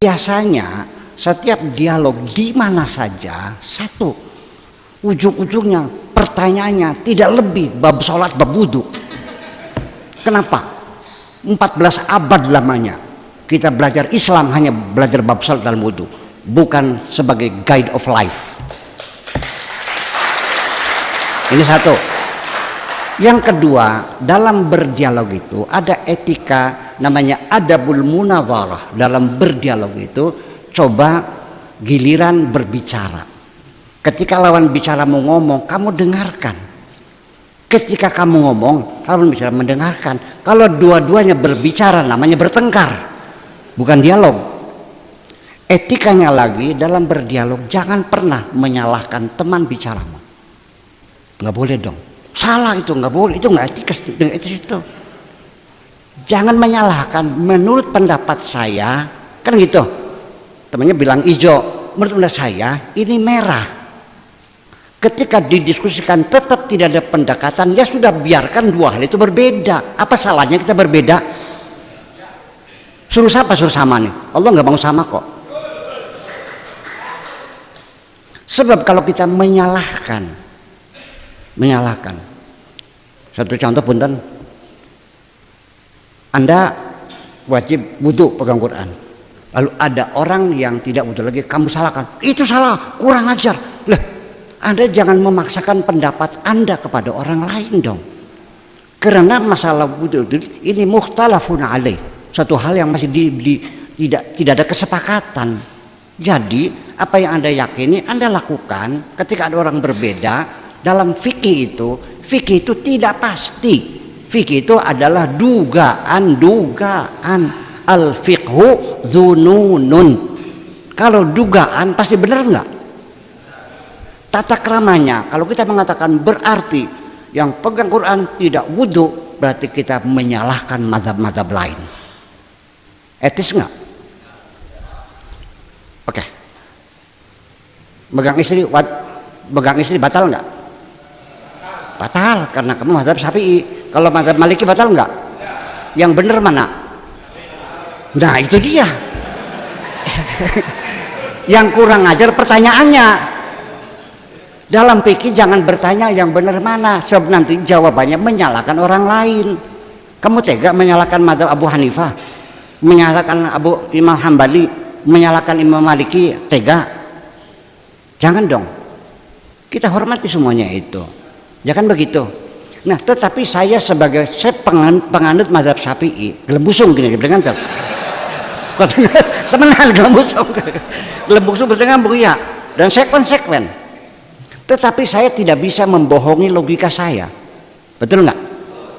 biasanya setiap dialog di mana saja satu, ujung-ujungnya pertanyaannya tidak lebih bab sholat, bab wudhu. Kenapa? 14 abad lamanya kita belajar Islam hanya belajar bab sholat dan wudhu, bukan sebagai guide of life. Ini satu. Yang kedua, dalam berdialog itu ada etika, namanya adabul munadharah. Dalam berdialog itu coba giliran berbicara. Ketika lawan bicara mau ngomong, kamu dengarkan. Ketika kamu ngomong, kamu bicara mendengarkan. Kalau dua-duanya berbicara namanya bertengkar, bukan dialog. Etikanya lagi dalam berdialog, jangan pernah menyalahkan teman bicaramu. Nggak boleh dong. Salah itu nggak boleh, itu nggak etis itu. Jangan menyalahkan. Menurut pendapat saya, kan gitu. Temannya bilang hijau, menurut pendapat saya ini merah. Ketika didiskusikan tetap tidak ada pendekatan, ya sudah, biarkan dua hal itu berbeda. Apa salahnya kita berbeda? Suruh siapa suruh sama nih? Allah nggak mau sama kok. Sebab kalau kita menyalahkan, satu contoh punten, Anda wajib wudhu pegang Quran, lalu ada orang yang tidak wudhu lagi, kamu salahkan, itu salah, kurang ajar. Lah, Anda jangan memaksakan pendapat Anda kepada orang lain dong, karena masalah wudhu ini mukhtalafun alaih, satu hal yang masih tidak ada kesepakatan. Jadi apa yang Anda yakini Anda lakukan. Ketika ada orang berbeda dalam fikih itu tidak pasti. Fikih itu adalah dugaan. Al fiqhu dzununun. Kalau dugaan pasti benar enggak? Tata keramanya, kalau kita mengatakan berarti yang pegang Quran tidak wudhu, berarti kita menyalahkan mazhab-mazhab lain. Etis enggak? Oke. Megang istri batal enggak? Batal, karena kamu mazhab Syafi'i. Kalau mazhab Maliki batal enggak? Yang benar mana? Nah itu dia. Yang kurang ajar pertanyaannya. Dalam fikih jangan bertanya yang benar mana, sebab nanti jawabannya menyalahkan orang lain. Kamu tega menyalahkan mazhab Abu Hanifah, menyalahkan Imam Hambali, menyalahkan Imam Maliki, tega? Jangan dong. Kita hormati semuanya itu. Jangan begitu. Nah, tetapi saya sebagai penganut mazhab Syafi'i, gelembusung gini dengan temenan gelembusung berdengar ya, dan saya konsekuen. Tetapi saya tidak bisa membohongi logika saya, betul nggak?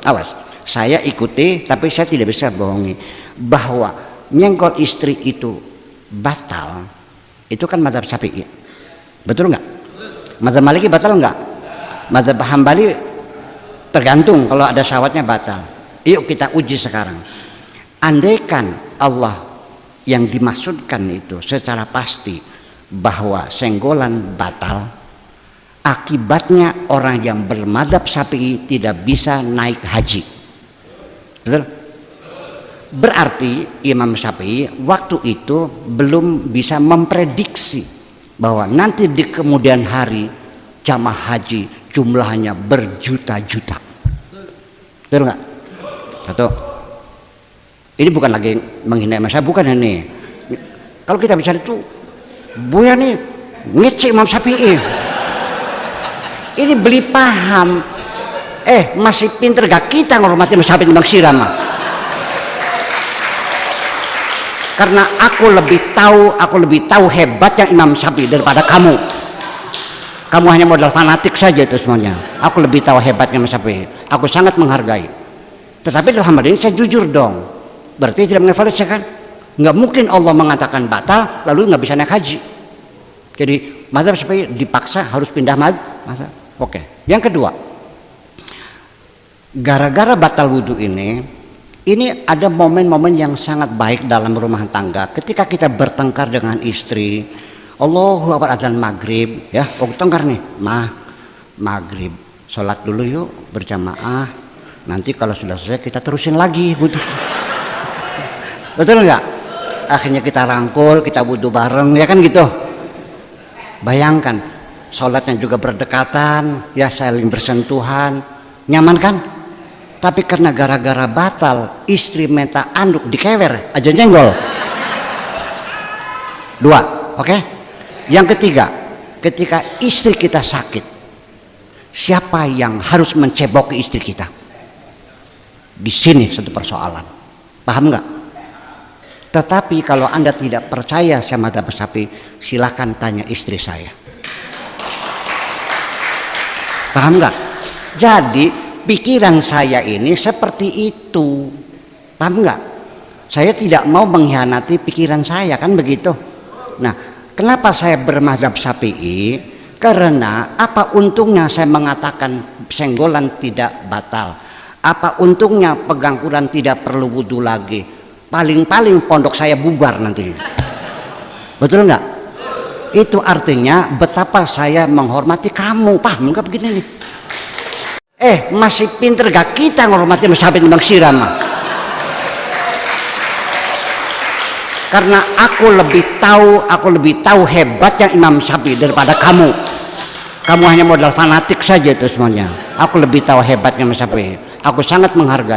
Awas, saya ikuti, tapi saya tidak bisa bohongi bahwa nyenggol istri itu batal. Itu kan mazhab Syafi'i, betul nggak? Mazhab Maliki batal nggak? Mazhab Hambali tergantung, kalau ada syahwatnya batal. Yuk kita uji sekarang. Andaikan Allah yang dimaksudkan itu secara pasti bahwa senggolan batal, akibatnya orang yang bermadzhab Syafi'i tidak bisa naik haji. Betul? Berarti Imam Syafi'i waktu itu belum bisa memprediksi bahwa nanti di kemudian hari jamaah haji jumlahnya berjuta-juta. Betul nggak? Satu. Ini bukan lagi menghina Imam Syafi'i, bukan ini. Kalau kita bicara itu, Buya nih ngecek Imam Syafi'i. Ini beli paham. Masih pinter gak kita ngormati Imam Syafi'i Bang Sirama? Karena aku lebih tahu hebatnya Imam Syafi'i daripada kamu. Kamu hanya modal fanatik saja itu semuanya. Aku lebih tahu hebatnya Imam Syafi'i. Aku sangat menghargai. Tetapi dalam hal ini saya jujur dong. Berarti tidak mengevaluasi kan? Nggak mungkin Allah mengatakan batal lalu nggak bisa naik haji. Jadi mazhab Syafi'i dipaksa harus pindah mazhab. Oke. Yang kedua, gara-gara batal wudhu ini ada momen-momen yang sangat baik dalam rumah tangga. Ketika kita bertengkar dengan istri, Allahu Akbar adzan maghrib, ya, tengkar nih, maghrib, sholat dulu yuk berjamaah. Nanti kalau sudah selesai kita terusin lagi, betul nggak? akhirnya kita rangkul, kita wudhu bareng, ya kan gitu. Bayangkan, sholatnya juga berdekatan, ya saling bersentuhan, nyaman kan? Tapi karena gara-gara batal, istri minta anduk dikewer, aja nyenggol. 2, oke? Yang ketiga, ketika istri kita sakit, siapa yang harus menceboki istri kita? Di sini satu persoalan, paham nggak? Tetapi kalau Anda tidak percaya sama madzhab Syafi'i, silakan tanya istri saya. Paham nggak? Jadi pikiran saya ini seperti itu, paham nggak? Saya tidak mau mengkhianati pikiran saya, kan begitu. Nah, kenapa saya bermadzhab Syafi'i? Karena apa untungnya saya mengatakan senggolan tidak batal? Apa untungnya pegang Quran tidak perlu wudhu lagi? Paling-paling pondok saya bubar nanti. Betul nggak? Itu artinya betapa saya menghormati kamu. Paham nggak begini nih? Masih pinter gak kita menghormati Syafi'i Bang Siram? Karena aku lebih tahu hebatnya Imam Syafi'i daripada kamu. Kamu hanya modal fanatik saja itu semuanya. Aku lebih tahu hebatnya Imam Syafi'i. Aku sangat menghargai.